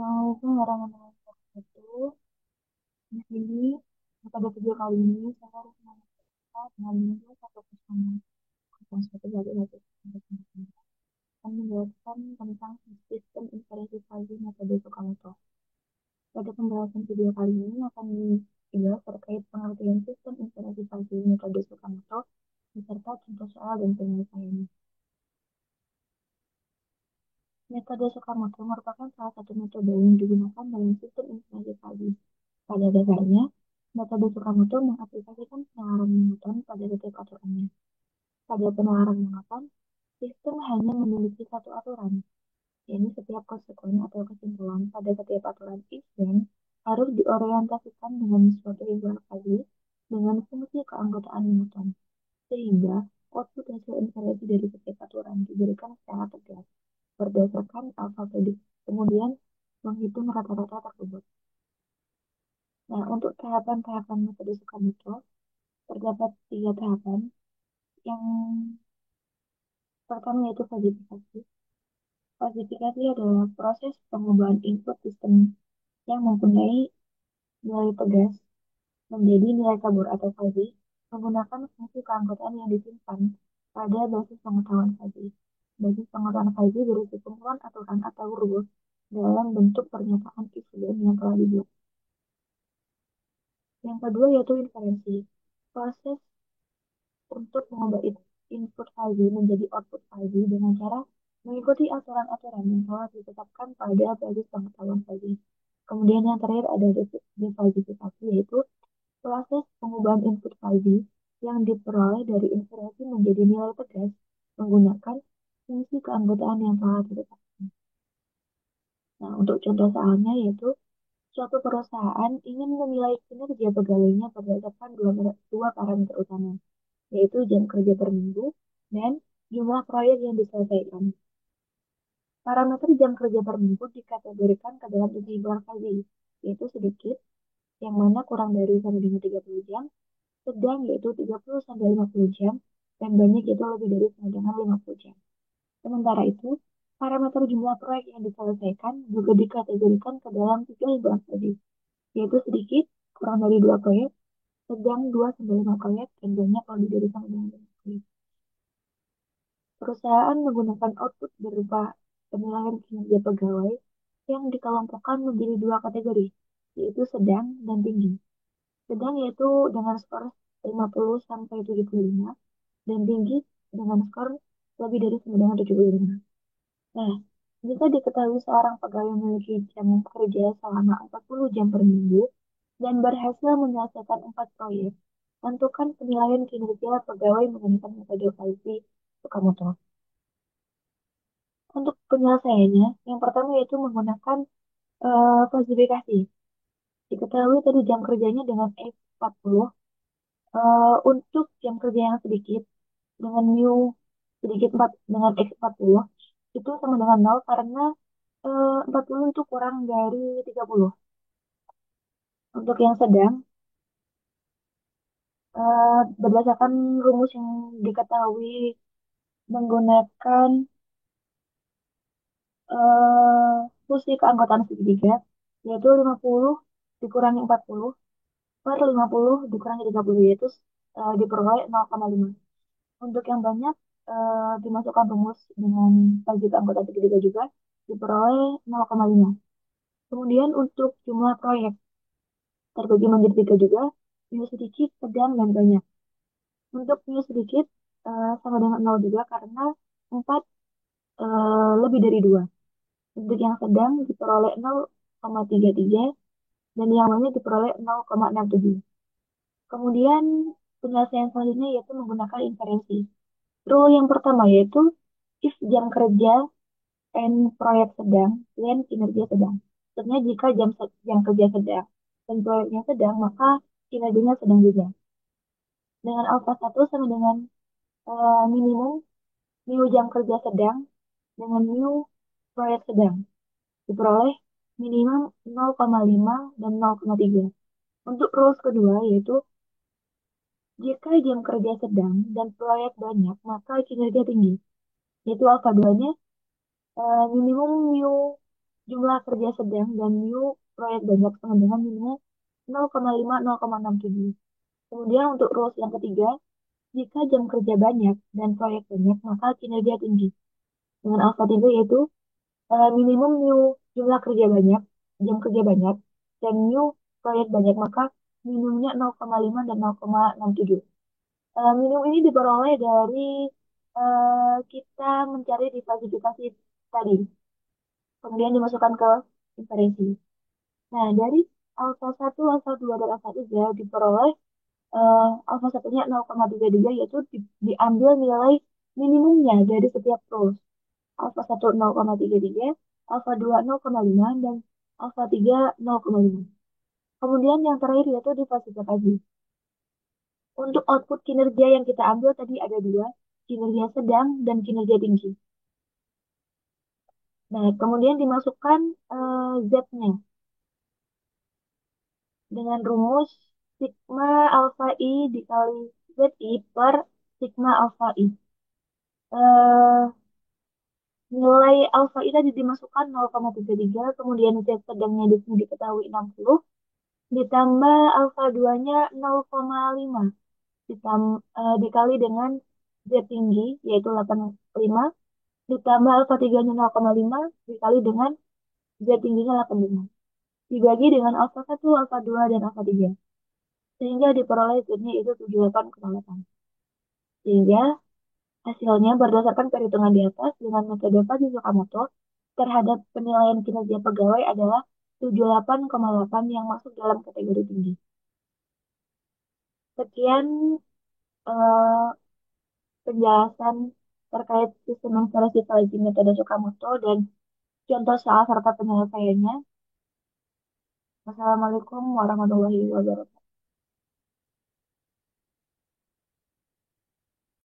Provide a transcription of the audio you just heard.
Assalamualaikum warahmatullahi wabarakatuh. Di sini, pada video kali ini, saya harus mengucapkan dengan menulis satu pesan tentang suatu bagi akan menjelaskan tentang sistem inverifikasi metode Tsukamoto. Pada pembahasan video kali ini akan dibahas terkait pengertian sistem inverifikasi metode Tsukamoto beserta contoh soal dan penyelesaiannya. Metode Tsukamoto merupakan salah satu metode yang digunakan dalam sistem inverifikasi. Pada dasarnya, metode Tsukamoto mengaplikasikan penalaran monoton pada titik aturannya. Pada penalaran monoton, sistem hanya memiliki satu aturan, yakni setiap konsekuen atau kesimpulan pada setiap aturan if then harus diorientasikan dengan suatu implikasi dengan fungsi keanggotaan monoton, sehingga output hasil inferensi dari setiap aturan diberikan secara tegas berdasarkan alfa predik, kemudian menghitung rata-rata tersebut. Nah, untuk tahapan-tahapan metode Tsukamoto, terdapat tiga tahapan. Yang pertama yaitu falsifikasi. Falsifikasi adalah proses pengubahan input sistem yang mempunyai nilai tegas menjadi nilai kabur atau fuzzy menggunakan fungsi keanggotaan yang disimpan pada basis pengetahuan fuzzy. Basis pengetahuan fuzzy berisi kumpulan aturan atau rule dalam bentuk pernyataan if then yang telah dibuat. Yang kedua yaitu inferensi. Proses untuk mengubah input fuzzy menjadi output fuzzy dengan cara mengikuti aturan-aturan yang telah ditetapkan pada basis pengetahuan fuzzy. Kemudian yang terakhir ada defalsifikasi, yaitu proses pengubahan input fuzzy yang diperoleh dari inferensi menjadi nilai tegas menggunakan fungsi keanggotaan yang telah ditetapkan. Nah, untuk contoh soalnya yaitu suatu perusahaan ingin menilai kinerja pegawainya berdasarkan dua parameter utama, yaitu jam kerja per minggu dan jumlah proyek yang diselesaikan. Parameter jam kerja per minggu dikategorikan ke dalam tiga fuzzy, yaitu sedikit, yang mana kurang dari sampai dengan 30 jam, sedang yaitu 30 sampai 50 jam, dan banyak yaitu lebih dari sampai dengan 50 jam. Sementara itu, parameter jumlah proyek yang diselesaikan juga dikategorikan ke dalam tiga fuzzy, yaitu sedikit, kurang dari 2 proyek, sedang 2 sampai 5 proyek, dan banyak lebih dari sampai dengan 5 proyek. Perusahaan menggunakan output berupa penilaian kinerja pegawai yang dikelompokkan menjadi dua kategori, yaitu sedang dan tinggi. Sedang yaitu dengan skor 50 sampai 75 dan tinggi dengan skor lebih dari 75. Nah, jika diketahui seorang pegawai memiliki jam kerja selama 40 jam per minggu dan berhasil menyelesaikan 4 proyek, tentukan penilaian kinerja pegawai menggunakan metode Fuzzy Tsukamoto. Untuk penyelesaiannya, yang pertama yaitu menggunakan falsifikasi. Diketahui tadi jam kerjanya dengan X40, untuk jam kerja yang sedikit dengan mu sedikit 4 dengan X40 itu sama dengan 0 karena 40 itu kurang dari 30. Untuk yang sedang, berdasarkan rumus yang diketahui menggunakan fungsi keanggotaan segitiga, yaitu 50 dikurangi 40 per 50 dikurangi 30, yaitu diperoleh 0,5. Untuk yang banyak, dimasukkan rumus dengan bagi anggota segitiga juga diperoleh 0,5. Kemudian untuk jumlah proyek terbagi menjadi tiga juga, mu sedikit, sedang, dan banyak. Untuk mu sedikit sama dengan 0 juga karena 4 lebih dari 2. Untuk yang sedang diperoleh 0,33 dan yang banyak diperoleh 0,67. Kemudian penyelesaian selanjutnya yaitu menggunakan inferensi. Rule yang pertama yaitu if jam kerja and proyek sedang, then kinerja sedang. Maksudnya jika jam kerja sedang dan proyeknya sedang, maka kinerjanya sedang juga. Dengan alfa 1 sama dengan minimum mu jam kerja sedang dengan mu proyek sedang. Diperoleh minimum 0,5 dan 0,3. Untuk rules kedua yaitu jika jam kerja sedang dan proyek banyak, maka kinerja tinggi. Yaitu alfa 2-nya minimum mu Jumlah kerja sedang dan new proyek banyak sama dengan minimum 0,5-0,67. Kemudian untuk rules yang ketiga, jika jam kerja banyak dan proyek banyak, maka kinerja tinggi. Dengan alfa 3 yaitu minimum new jumlah kerja banyak, jam kerja banyak, dan new proyek banyak, maka minimumnya 0,5 dan 0,67. Minimum ini diperoleh dari kita mencari diversifikasi tadi, kemudian dimasukkan ke inferensi. Nah, dari alfa 1, alfa 2, dan alfa 3 diperoleh alfa satunya 0,33 yaitu diambil nilai minimumnya dari setiap rules. Alfa 1 0,33, alfa 2 0,5, dan alfa 3 0,5. Kemudian yang terakhir yaitu diversifikasi. Untuk output kinerja yang kita ambil tadi ada dua, kinerja sedang dan kinerja tinggi. Nah, kemudian dimasukkan Z-nya dengan rumus sigma alpha I dikali ZI per sigma alpha I. Eh, Nilai alpha I tadi dimasukkan 0,33, kemudian Z sedangnya di sini diketahui 60, ditambah alpha 2-nya 0,5, dikali dengan Z tinggi, yaitu 85, ditambah alfa 3-nya 0,5, dikali dengan Z tingginya 85. Dibagi dengan alfa 1, alfa 2, dan alfa 3. Sehingga diperoleh Z-nya itu 78,8. Sehingga hasilnya berdasarkan perhitungan di atas dengan metode Fujitsu Sakamoto terhadap penilaian kinerja pegawai adalah 78,8 yang masuk dalam kategori tinggi. Sekian eh, penjelasan terkait sistem informasi seleksi metode Sakamoto dan contoh soal serta penyelesaiannya. Wassalamualaikum warahmatullahi wabarakatuh.